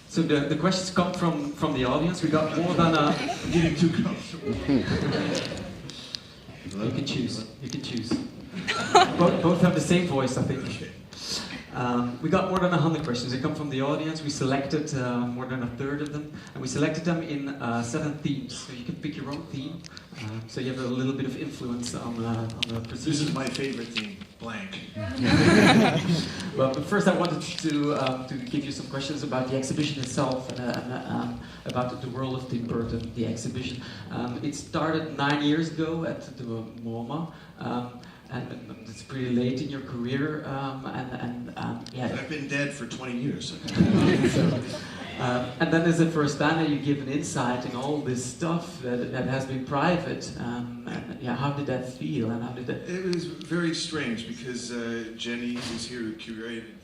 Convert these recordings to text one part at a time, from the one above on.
So the questions come from the audience. We got more than a... Getting too comfortable. You can choose. You can choose. Both have the same voice, I think. We got more than 100 questions. They come from the audience. We selected more than a third of them, and we selected them in 7 themes. So you can pick your own theme. So you have a little bit of influence on the procedure. This is my favorite theme, blank. Well, but first I wanted to give you some questions about the exhibition itself and about the world of Tim Burton, the exhibition. It started 9 years ago at the MoMA. And it's pretty late in your career, yeah. I've been dead for 20 years. And then there's the first time that you give an insight in all this stuff that has been private. And yeah, how did that feel? And how did that? It was very strange because Jenny, who's here, who curated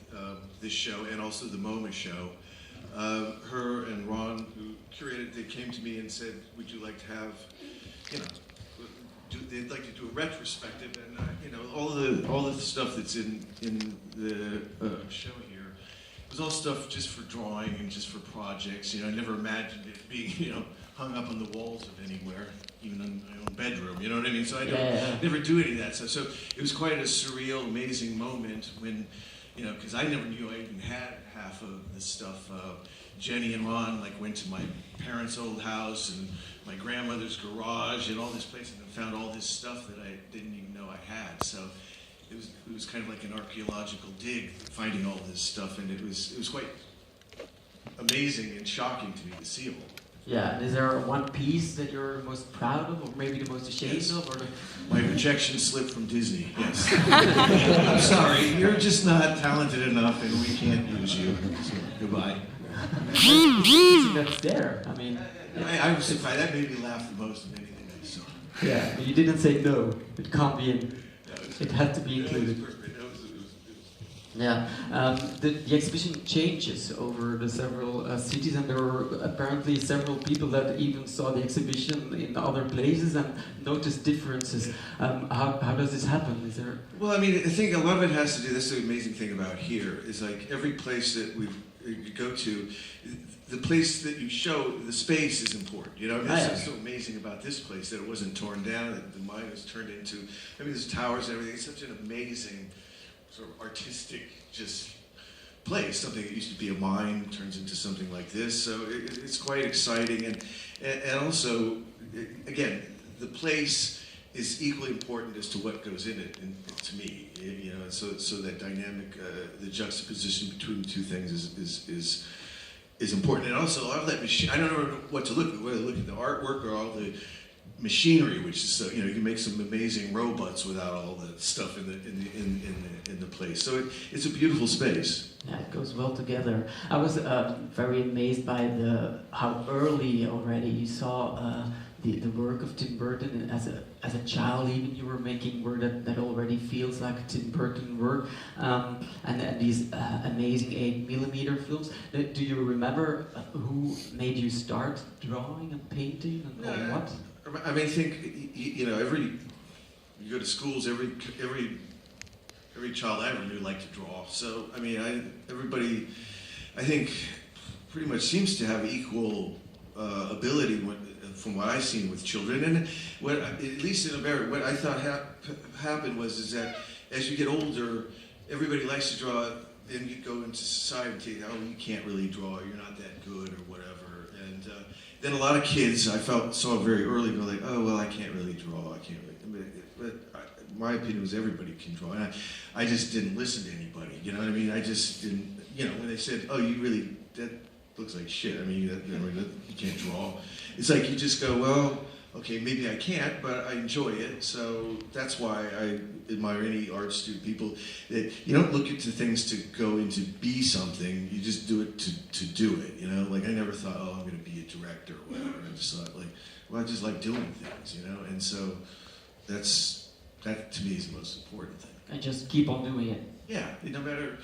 this show and also the MoMA show, her and Ron, who curated, they came to me and said, "Would you like to have, you know?" They'd like to do a retrospective, and all the stuff that's in the show here was all stuff just for drawing and just for projects. I never imagined it being hung up on the walls of anywhere, even in my own bedroom. You know what I mean? So I never do any of that stuff. So it was quite a surreal, amazing moment when, because I never knew I even had half of this stuff. Jenny and Ron went to my parents' old house and my grandmother's garage and all this place, and found all this stuff that I didn't even know I had. So it was kind of like an archaeological dig, finding all this stuff, and it was quite amazing and shocking to me to see it all. Yeah, and is there one piece that you're most proud of, or maybe the most ashamed of? Or my rejection slip from Disney, yes. I'm sorry, you're just not talented enough and we can't use you. So, goodbye. That's there, I mean... I was surprised, that made me laugh the most of anything I saw. Yeah, but you didn't say no, it can't be in. It had to be included. Yeah, the exhibition changes over the several cities, and there were apparently several people that even saw the exhibition in other places and noticed differences. How does this happen? Is there? Well, I mean, I think a lot of it has to do. This is the amazing thing about here is every place that you go to, the place that you show, the space is important. That's so amazing about this place that it wasn't torn down, that the mine was turned into. There's towers and everything. It's such an amazing, sort of artistic, just place. Something that used to be a mine turns into something like this. So it's quite exciting, and also, again, the place is equally important as to what goes in it. And to me, so that dynamic, the juxtaposition between the two things is important. And also, a lot of that machine, I don't know what to look at, whether to look at the artwork or all the machinery, which is so, you can make some amazing robots without all the stuff in the place. So it's a beautiful space. Yeah, it goes well together. I was very amazed by how early already you saw the work of Tim Burton. As a child, even you were making work that already feels like Tim Burton work, and these amazing 8mm films. Do you remember who made you start drawing and painting and what? I mean, I think you go to schools, every child I ever knew liked to draw. So I mean, everybody, I think, pretty much seems to have equal ability from what I've seen with children. And at least in America, what I thought happened is that as you get older, everybody likes to draw. Then you go into society, you can't really draw, you're not that good or whatever. And then a lot of kids saw very early go oh well, I can't really draw, I can't really. But my opinion was everybody can draw, and I just didn't listen to anybody. You know what I mean? I just didn't. When they said, "Oh, that looks like shit," I mean, you can't draw. It's like you just go, well, okay, maybe I can't, but I enjoy it. So that's why I admire any art student, people that you don't look into things to go into be something, you just do it to do it, I never thought, I'm going to be a director or whatever. I just thought I just like doing things, and so that to me is the most important thing. And just keep on doing it. Yeah, no matter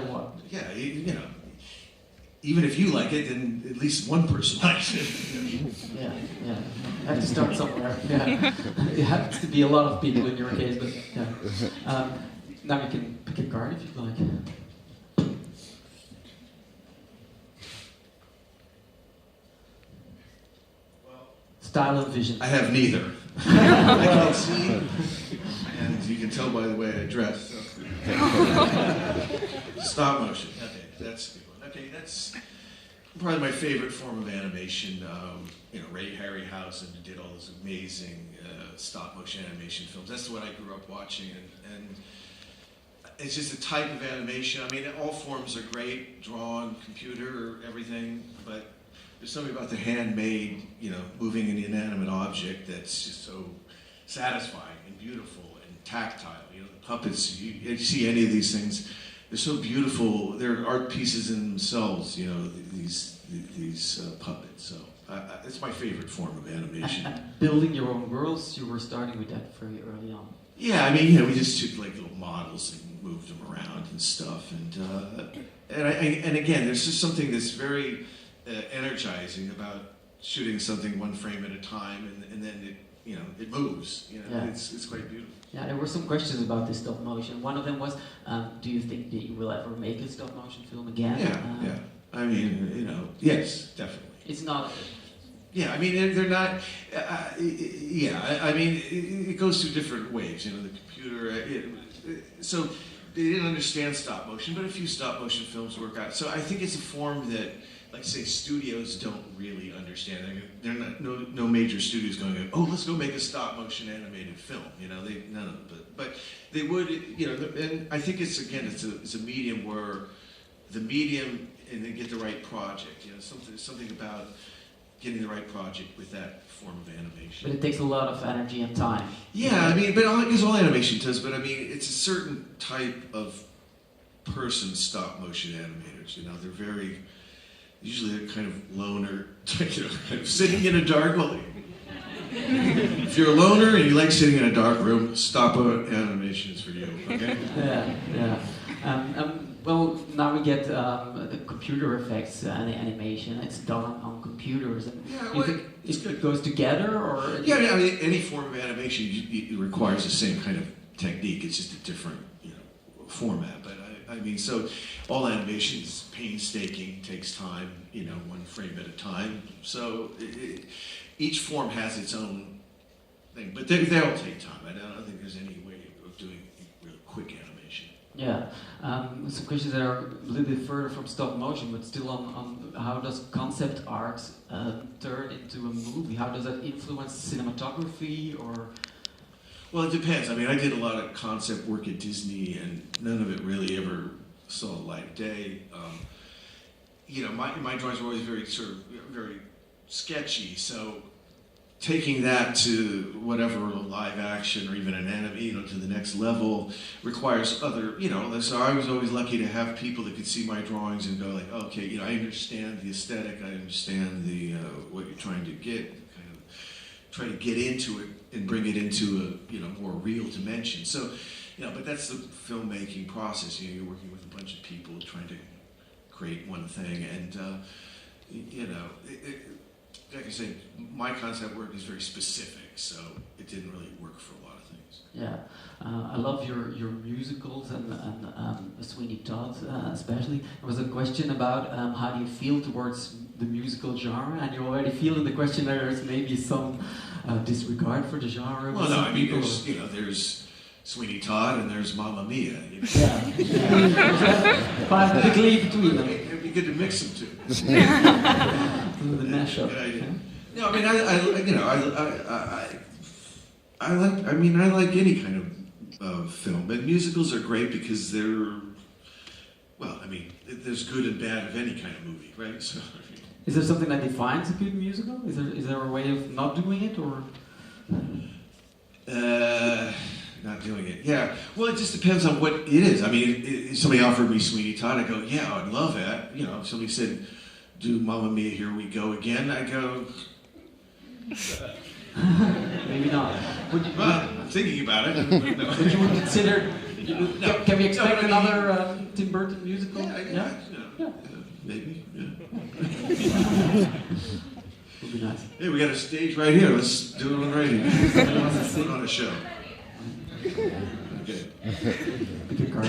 what. Yeah, even if you like it, then at least one person likes it. Yeah. You have to start somewhere. Yeah. It happens to be a lot of people in your case, but yeah. Now you can pick a card if you'd like. style and vision? I have neither. I can't see, and you can tell by the way I dress. So. Stop motion. Okay, that's a good one. Okay, that's probably my favorite form of animation. Ray Harryhausen did all those amazing stop motion animation films. That's what I grew up watching, and it's just a type of animation. I mean, all forms are great, drawn, computer, everything, but there's something about the handmade, moving an inanimate object that's just so satisfying and beautiful and tactile. The puppets, you see any of these things, they're so beautiful. They're art pieces in themselves, these puppets. So it's my favorite form of animation. And building your own worlds, you were starting with that very early on. Yeah, I mean, we just took like little models and moved them around and stuff. And again, there's just something that's very energizing about shooting something one frame at a time, and then it moves. Yeah. It's quite beautiful. Yeah, there were some questions about this stop motion. One of them was, do you think that you will ever make a stop motion film again? Yeah. I mean, yes, definitely. It's not. Yeah, I mean, they're not. I mean, it goes through different waves. The computer. So they didn't understand stop motion, but a few stop motion films work out. So I think it's a form that, like, say, studios don't really understand. They're not no major studios going, oh, let's go make a stop motion animated film. None of them. But they would. And I think it's a medium where the medium and they get the right project. Something about getting the right project with that form of animation. But it takes a lot of energy and time. Yeah, I mean, but because all animation does. But I mean, it's a certain type of person, stop motion animators. They're usually they're kind of loner, kind of sitting in a dark room. If you're a loner and you like sitting in a dark room, stop animation is for you. Okay? Yeah. Well, now we get the computer effects and animation. It's done on computers. And you think it goes together, or? Yeah, I mean, any form of animation it requires the same kind of technique. It's just a different, format. But I mean, so all animation is painstaking, takes time, one frame at a time. So each form has its own thing, but they all take time. I don't think there's any way of doing really quick animation. Yeah, some questions that are a little bit further from stop motion, but still on how does concept art turn into a movie? How does that influence cinematography, or? Well, it depends. I mean, I did a lot of concept work at Disney, and none of it really ever saw the light of day. My drawings were always very sketchy, so taking that to whatever live action or even an anime, to the next level requires other, so I was always lucky to have people that could see my drawings and go like, okay, I understand the aesthetic, I understand the what you're trying to get, kind of try to get into it and bring it into a more real dimension. So, but that's the filmmaking process. You're working with a bunch of people trying to create one thing, and like I said, my concept work is very specific, so it didn't really work for a lot of things. Yeah, I love your musicals and Sweeney Todd especially. There was a question about how do you feel towards the musical genre, and you already feel in the question there's maybe some disregard for the genre. Well, no, I mean there's Sweeney Todd and there's Mamma Mia. Yeah. Quite a big leap between them. It'd be good to mix them too. The mashup. No, I mean, I like any kind of film, but musicals are great because they're, there's good and bad of any kind of movie, right? So. Is there something that defines a good musical? Is there a way of not doing it, or? Not doing it. Yeah. Well, it just depends on what it is. I mean, if somebody offered me Sweeney Todd, I go, yeah, I'd love that. If somebody said, do Mamma Mia, Here We Go Again, I go, maybe not. I'm thinking about it. No. Would you consider? Can we expect another Tim Burton musical? Yeah. Maybe. Yeah. Would be nice. Hey, we got a stage right here. Let's do it right here. Let's put on a show. Okay. Pick a card.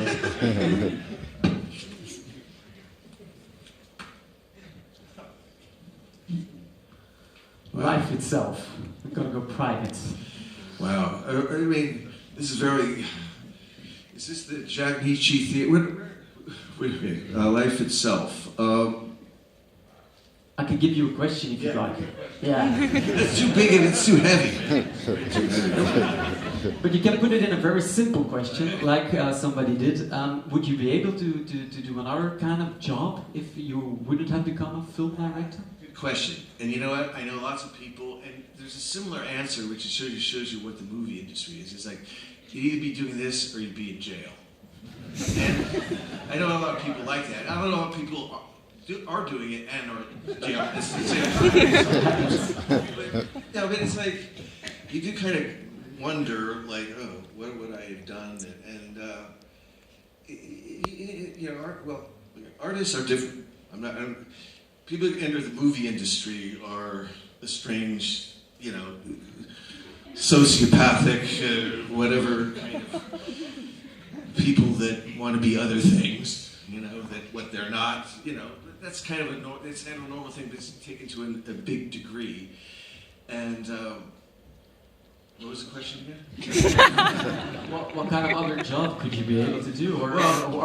life itself. We're gonna go private. Wow. I mean, this is very. Is this the Jack Nietzsche theory? Wait a minute. Life itself. I can give you a question if you like. Yeah. It's too big and it's too heavy. But you can put it in a very simple question, like somebody did. Would you be able to do another kind of job if you wouldn't have become a film director? Good question. And you know what? I know lots of people, and there's a similar answer, which shows you what the movie industry is. It's like, you'd either be doing this or you'd be in jail. And I know a lot of people like that. I don't know a lot of people are doing it and are in jail. No, but it's like, you do kind of wonder, like, oh, what would I have done? And you know, artists are different. People who enter the movie industry are a strange, you know, sociopathic, whatever kind of people that want to be other things, you know, that what they're not, you know. That's kind of a normal thing, but it's taken to a big degree. And what was the question again? what kind of other job could you be able to do, or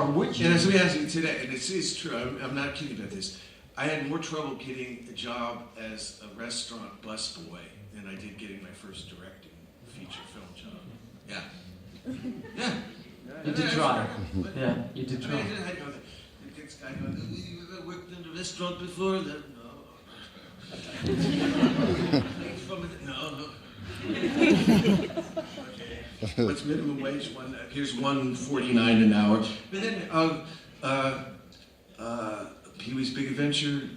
would you? And as we asked you today, and it's true, I'm not kidding about this. I had more trouble getting a job as a restaurant busboy than I did getting my first directing feature film job. Yeah. Yeah. You did try. Yeah, you did try. I worked in a restaurant before. Then no. Okay. What's minimum wage? Here's $1.49 an hour. But then Pee-wee's Big Adventure.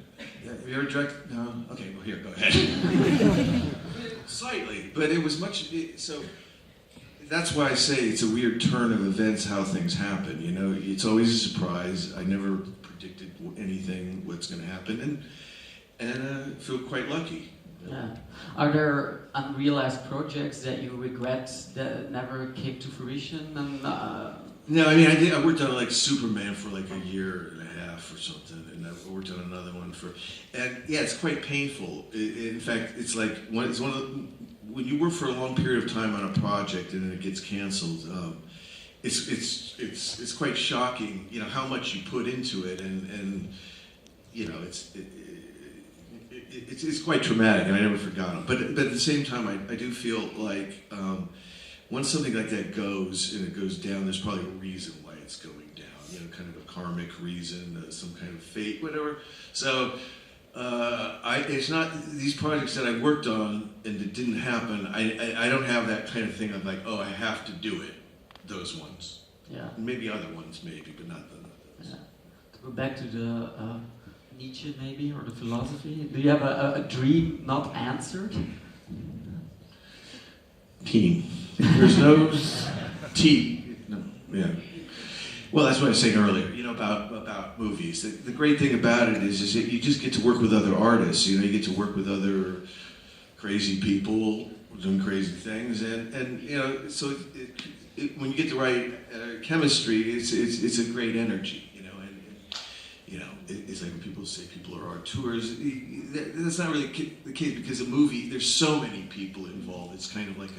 Have you ever directed? No. Okay. Well, here, go ahead. Slightly, but it was much. So that's why I say it's a weird turn of events. How things happen. You know, it's always a surprise. I never predicted anything, what's going to happen, and I feel quite lucky. Yeah. Are there unrealized projects that you regret that never came to fruition? And no, I mean I worked on like Superman for like a year and a half or something, and I worked on another one and yeah, it's quite painful. In fact, it's like when you work for a long period of time on a project and then it gets canceled. It's quite shocking, you know, how much you put into it, and you know, it's quite traumatic, and I never forgot them. But at the same time, I do feel like once something like that goes and it goes down, there's probably a reason why it's going down. You know, kind of a karmic reason, some kind of fate, whatever. So it's not these projects that I worked on and it didn't happen. I don't have that kind of thing of like, oh, I have to do it. Those ones. Yeah. Maybe other ones, maybe, but not those. Yeah. To go back to the Nietzsche, maybe, or the philosophy. Do you have a dream not answered? Team. There's no team. No. Yeah. Well, that's what I was saying earlier. You know about movies. The great thing about it is that you just get to work with other artists. You know, you get to work with other crazy people doing crazy things, and you know, so. When you get the right chemistry, it's a great energy, you know, and you know, it's like when people say people are auteurs. That's not really the case because a movie, there's so many people involved. It's kind of like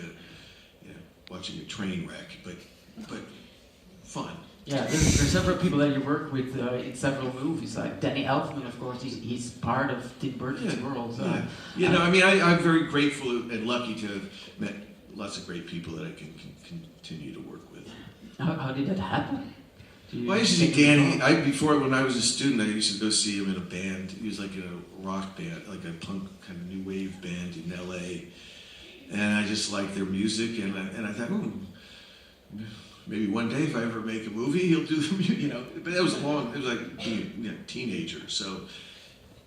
watching a train wreck, but fun. Yeah, there's several people that you work with in several movies. Like Danny Elfman, of course, he's part of Tim Burton's world. So, yeah. No, I mean, I'm very grateful and lucky to have met lots of great people that I can continue to work with. How did that happen? Well, I used to see Danny. When I was a student, I used to go see him in a band. He was like in a rock band, like a punk kind of new wave band in L.A. And I just liked their music, and I thought, maybe one day if I ever make a movie, he'll do the music, you know. But that was it was like being a teenager, so.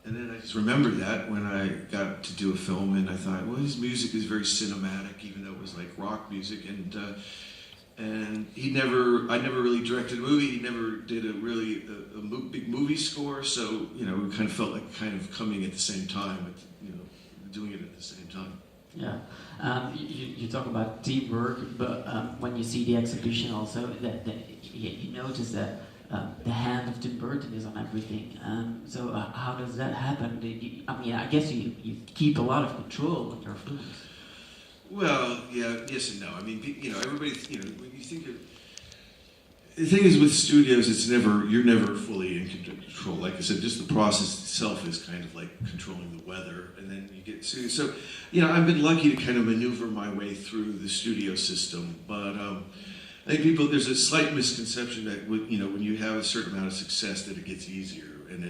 And then I just remembered that when I got to do a film, and I thought, well, his music is very cinematic, even though it was like rock music. And I never really directed a movie. He never did a big movie score. So you know, we kind of felt like kind of coming at the same time, doing it at the same time. Yeah, you talk about teamwork, but when you see the exhibition, also that you notice that. the hand of Tim Burton is on everything. So how does that happen? I mean, I guess you keep a lot of control on your films. Well, yeah, yes and no. I mean, everybody, when you think of, the thing is with studios, you're never fully in control. Like I said, just the process itself is kind of like controlling the weather, and then you get studios. So, I've been lucky to kind of maneuver my way through the studio system, but I think there's a slight misconception that when you have a certain amount of success, that it gets easier, and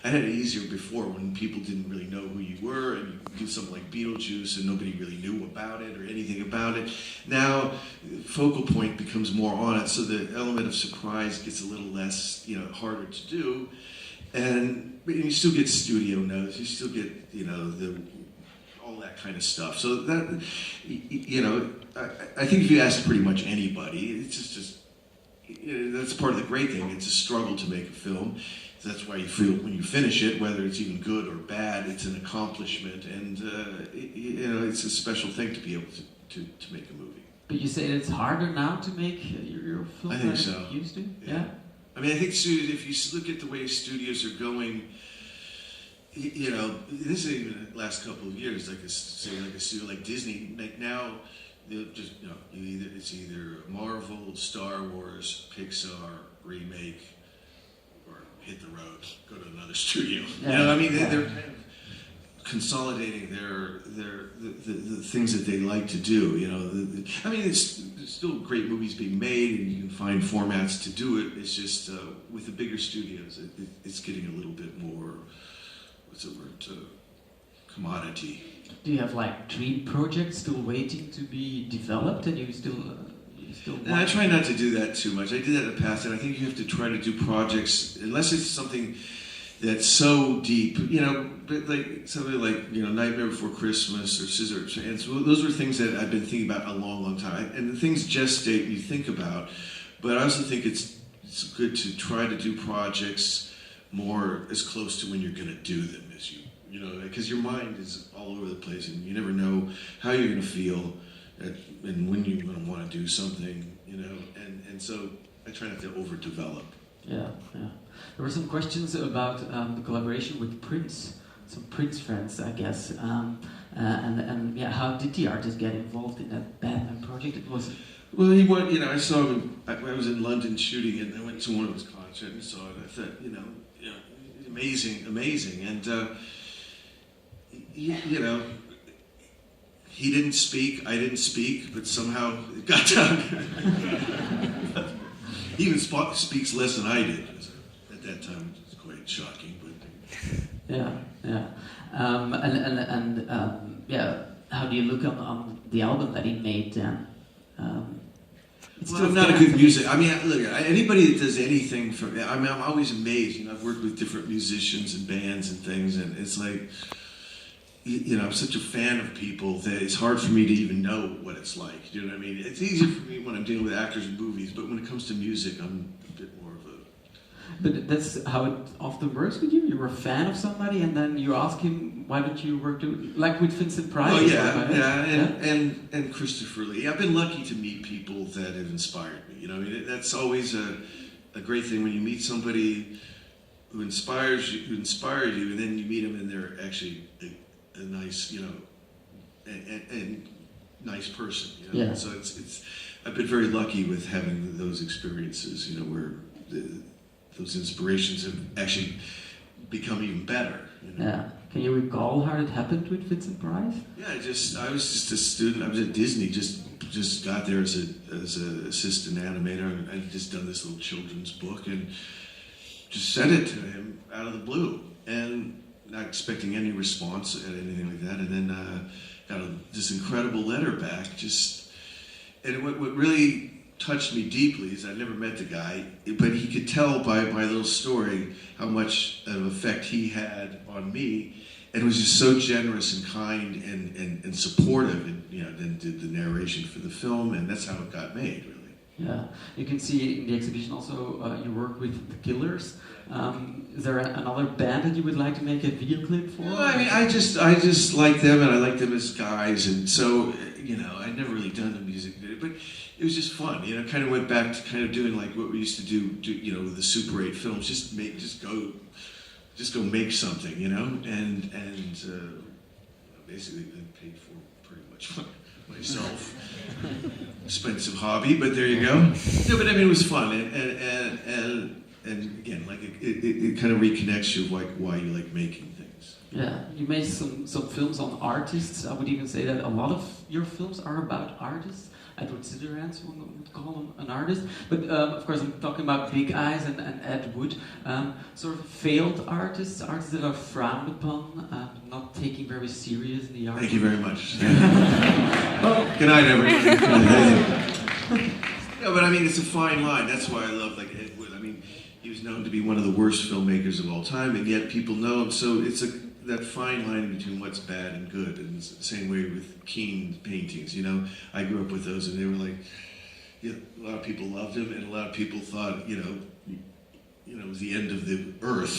I had it easier before when people didn't really know who you were, and you do something like Beetlejuice and nobody really knew about it or anything about it. Now, focal point becomes more on it, so the element of surprise gets a little less, harder to do, but you still get studio notes, you still get, all that kind of stuff. So that, I think if you ask pretty much anybody, it's just that's part of the great thing. It's a struggle to make a film. That's why you feel when you finish it, whether it's even good or bad, it's an accomplishment, and it's a special thing to be able to make a movie. But you say it's harder now to make your film. I think so. Used to, yeah. I mean, I think if you look at the way studios are going, this is even the last couple of years, like a studio like Disney, like now. It's either Marvel, Star Wars, Pixar, remake, or hit the road, go to another studio. Yeah. They're kind of consolidating the things that they like to do. There's still great movies being made, and you can find formats to do it. It's just with the bigger studios, it's getting a little bit more. What's the word? Commodity. Do you have dream projects still waiting to be developed, and you still? I try not to do that too much. I did that in the past, and I think you have to try to do projects unless it's something that's so deep. Like something like Nightmare Before Christmas or Scissor Hands. So those are things that I've been thinking about a long, long time, and the things gestate and you think about. But I also think it's good to try to do projects more as close to when you're going to do them as you. Because your mind is all over the place, and you never know how you're going to feel, and when you're going to want to do something, and so I try not to overdevelop. Yeah. There were some questions about the collaboration with Prince, some Prince friends, I guess, and how did the artist get involved in that Batman project? It was. Well, he went. I saw him. I was in London shooting, and I went to one of his concerts and saw it. I thought, amazing, and. He didn't speak, I didn't speak, but somehow it got done. He even speaks less than I did at that time. It was quite shocking, but how do you look on the album that he made then? I'm not a good music. Look, anybody that does anything I'm always amazed. I've worked with different musicians and bands and things, and it's like. I'm such a fan of people that it's hard for me to even know what it's like. You know what I mean? It's easier for me when I'm dealing with actors and movies, but when it comes to music, I'm a bit more of a... But that's how it often works with you? You're a fan of somebody, and then you ask him, why don't you work like with Vincent Price? Oh, yeah, and Christopher Lee. I've been lucky to meet people that have inspired me. That's always a great thing when you meet somebody who inspired you, and then you meet them and they're actually... a nice, and nice person. Yeah. So it's. I've been very lucky with having those experiences. Where those inspirations have actually become even better. Yeah. Can you recall how it happened with Vincent Price? Yeah, I was just a student. I was at Disney. Just got there as an assistant animator, and I'd just done this little children's book, and just sent it to him out of the blue, and. Not expecting any response or anything like that, and then got this incredible letter back. And what really touched me deeply is I never met the guy, but he could tell by my little story how much of effect he had on me, and was just so generous and kind and supportive, and then did the narration for the film, and that's how it got made, really. Yeah, you can see in the exhibition also you work with the Killers. Is there another band that you would like to make a video clip for? No, I mean, I just like them, and I like them as guys, and so I'd never really done the music video, but it was just fun. Kind of went back to kind of doing like what we used to do with the Super 8 films, just go make something, and basically been paid for pretty much myself. Expensive hobby, but there you go. No, but I mean, it was fun, and again, like it kind of reconnects you like why you like making things. Yeah, you made some films on artists. I would even say that a lot of your films are about artists. Edward Scissorhands would call him an artist, but of course I'm talking about Big Eyes and Ed Wood, sort of failed artists that are frowned upon, not taking very serious in the art. Thank you very much. Well, good night, everybody. No, but I mean, it's a fine line. That's why I love like Ed Wood. I mean, he was known to be one of the worst filmmakers of all time, and yet people know him. So it's that fine line between what's bad and good, and it's the same way with Keane paintings. I grew up with those, and they were like, a lot of people loved him, and a lot of people thought, it was the end of the earth.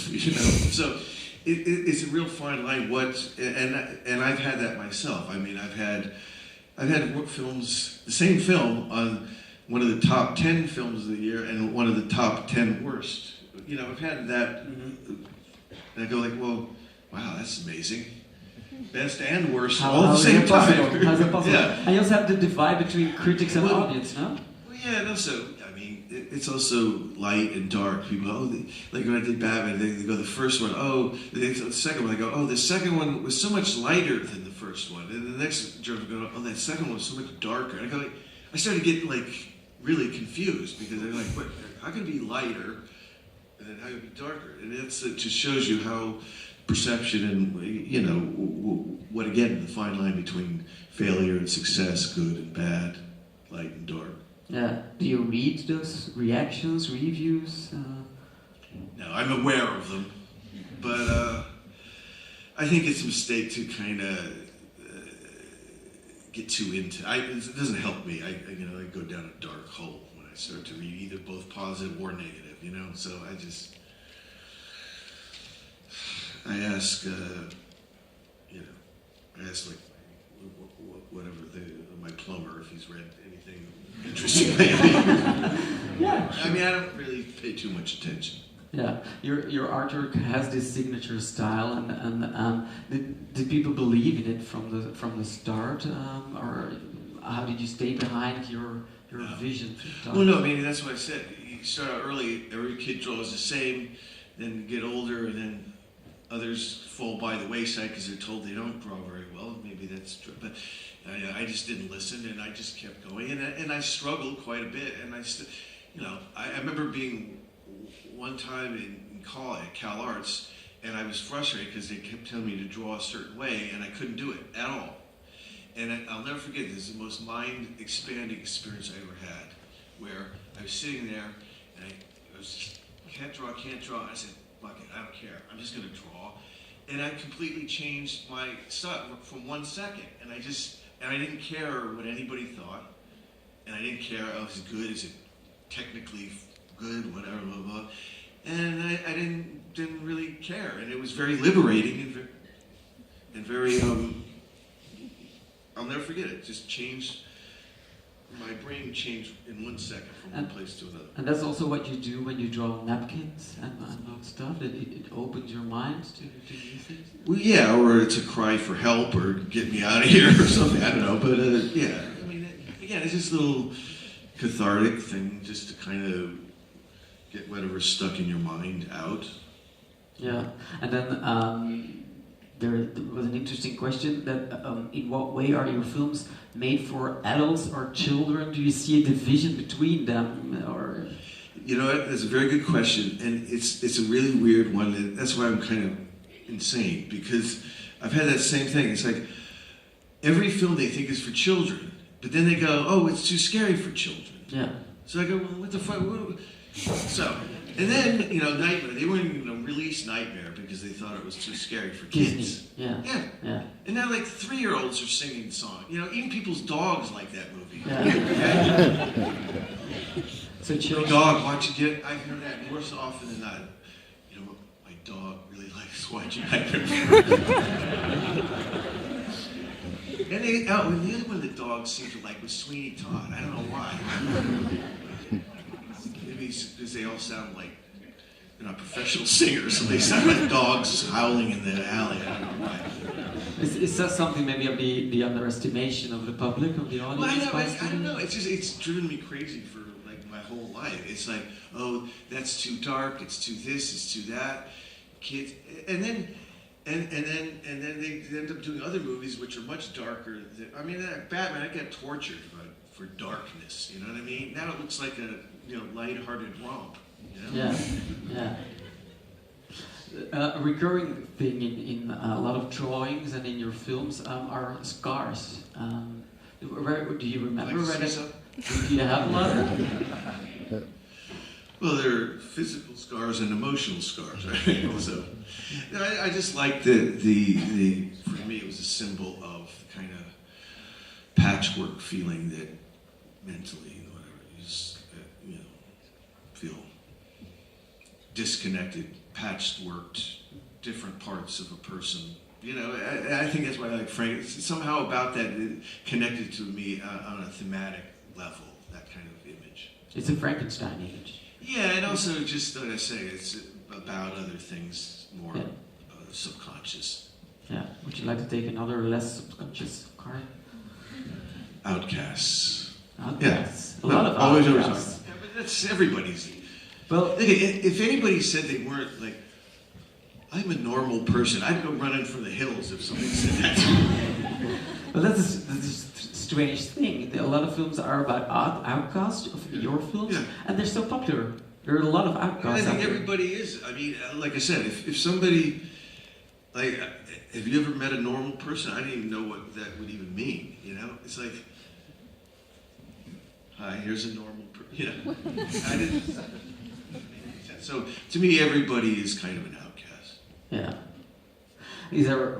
So it's a real fine line. And I've had that myself. I mean, I've had films, the same film on one of the top 10 films of the year and one of the top 10 worst. I've had that, and I go like, well, wow, that's amazing. Best and worst all at the same time. How's it possible? Yeah. And you also have the divide between critics and audience, no? Well, yeah, and also, I mean, it's also light and dark. People go, like when I did Batman, they go, the first one, the second one, they go, the second one was so much lighter than the first one. And the next journal go, that second one was so much darker. And I go, like, I started to get, like, really confused because they're like, what, how can it be lighter and then how can it be darker? And it just shows you how perception and, what again, the fine line between failure and success, good and bad, light and dark. Yeah. Do you read those reactions, reviews? No, I'm aware of them, but I think it's a mistake to kind of get too into. It doesn't help me. I go down a dark hole when I start to read either both positive or negative. So I ask like whatever my plumber if he's read anything interesting lately. Yeah. I mean, I don't really pay too much attention. Yeah, your artwork has this signature style, and did people believe in it from the start, or how did you stay behind your vision? Well, no, I mean that's what I said. You start out early. Every kid draws the same, then get older, and then others fall by the wayside because they're told they don't draw very well. Maybe that's true, but I just didn't listen, and I just kept going, and I struggled quite a bit, and I remember being one time in college at Cal Arts, and I was frustrated because they kept telling me to draw a certain way, and I couldn't do it at all. And I'll never forget this. Is the most mind-expanding experience I ever had, where I was sitting there, and I was just, can't draw. I said, fuck it, I don't care. I'm just going to draw. And I completely changed my stuff from 1 second. And I didn't care what anybody thought. And I didn't care, is it good? Is it technically good? Whatever, blah, blah. And I didn't really care. And it was very liberating and very, I'll never forget it. Just changed. My brain changed in 1 second from one place to another. And that's also what you do when you draw napkins and stuff. It opens your mind to new things. Well, yeah, or it's a cry for help, or get me out of here, or something. I don't know, but yeah. I mean, again, it's just a little cathartic thing, just to kind of get whatever's stuck in your mind out. Yeah, and then there was an interesting question that in what way are your films made for adults or children? Do you see a division between them, or? You know what? That's a very good question, and it's a really weird one. And that's why I'm kind of insane, because I've had that same thing. It's like every film they think is for children, but then they go, "Oh, it's too scary for children." Yeah. So I go, "Well, what the fuck?" So, and then Nightmare. They weren't even going to release Nightmare because they thought it was too scary for kids. Disney. Yeah. Yeah. Yeah. And now, like 3-year-olds are singing the song. Even people's dogs like that movie. Yeah. So My children. dog watching it, I hear that more so often than not. You know what? My dog really likes watching Nightmare And the other one of the dogs seemed to like was Sweeney Todd. I don't know why. Maybe it's because they all sound like they're not professional singers, so they sound like dogs howling in the alley. I don't know why. Is that something maybe of the underestimation of the public, of the audience? Well, I don't know. It's driven me crazy for like my whole life. It's like, oh, that's too dark. It's too this. It's too that. Kids, and then they end up doing other movies which are much darker. I mean, Batman, I got tortured for darkness. You know what I mean? Now it looks like a lighthearted romp. You know? Yeah, yeah. A recurring thing in a lot of drawings and in your films are scars. Do you remember? Like Do you have a lot? Well, there are physical scars and emotional scars, right? So, I just like the for me it was a symbol of kind of patchwork feeling that mentally, whatever, you just feel disconnected, patchworked, different parts of a person. I think that's why I like Frank. Somehow about that it connected to me on a thematic level, that kind of image. It's a Frankenstein image. Yeah, and also just like I say, it's about other things, more subconscious. Yeah. Would you like to take another less subconscious card? Outcasts. Outcasts. Yeah. A lot of always. outcasts. Yeah, but that's everybody's. Well, Look, if anybody said they weren't like, I'm a normal person, I'd go running for the hills if somebody said that to me. well, that's a strange thing. A lot of films are about outcasts of your films, Yeah. and they're so popular. There are a lot of I outcasts. think out there. everybody is. I mean, like I said, if somebody, like, have you ever met a normal person? I didn't even know what that would even mean, It's like, hi, here's a normal person, I didn't. So, to me, everybody is kind of an outcast. Yeah. Is there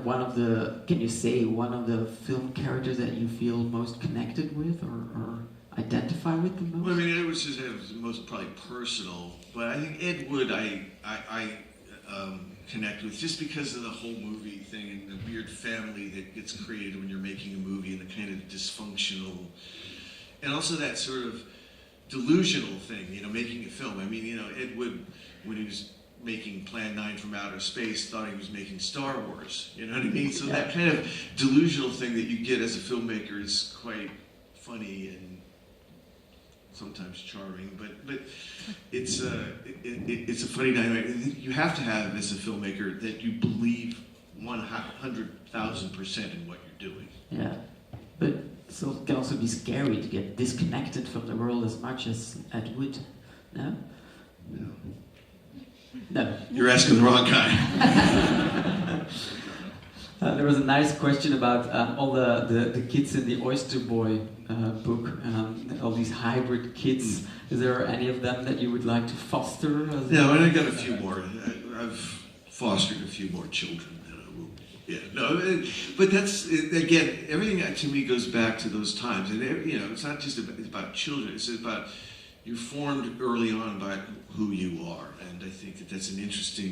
can you say one of the film characters that you feel most connected with or identify with the most? Well, I mean, it was the most probably personal, but I think Ed Wood I connect with just because of the whole movie thing and the weird family that gets created when you're making a movie and the kind of dysfunctional, and also that sort of delusional thing, making a film. I mean, Ed Wood, when he was making Plan 9 from Outer Space, thought he was making Star Wars, you know what I mean? So that kind of delusional thing that you get as a filmmaker is quite funny and sometimes charming, but it's a funny dynamic. You have to have, as a filmmaker, that you believe 100,000% in what you're doing. Yeah, but it can also be scary to get disconnected from the world as much as Ed Wood. No? No. No. You're asking the wrong guy. There was a nice question about all the kids in the Oyster Boy book, all these hybrid kids. Is there any of them that you would like to foster? No, and I got a few more. I've fostered a few more children. But that's, again, everything to me goes back to those times. And, it's not just about children. It's about you're formed early on by who you are. And I think that that's an interesting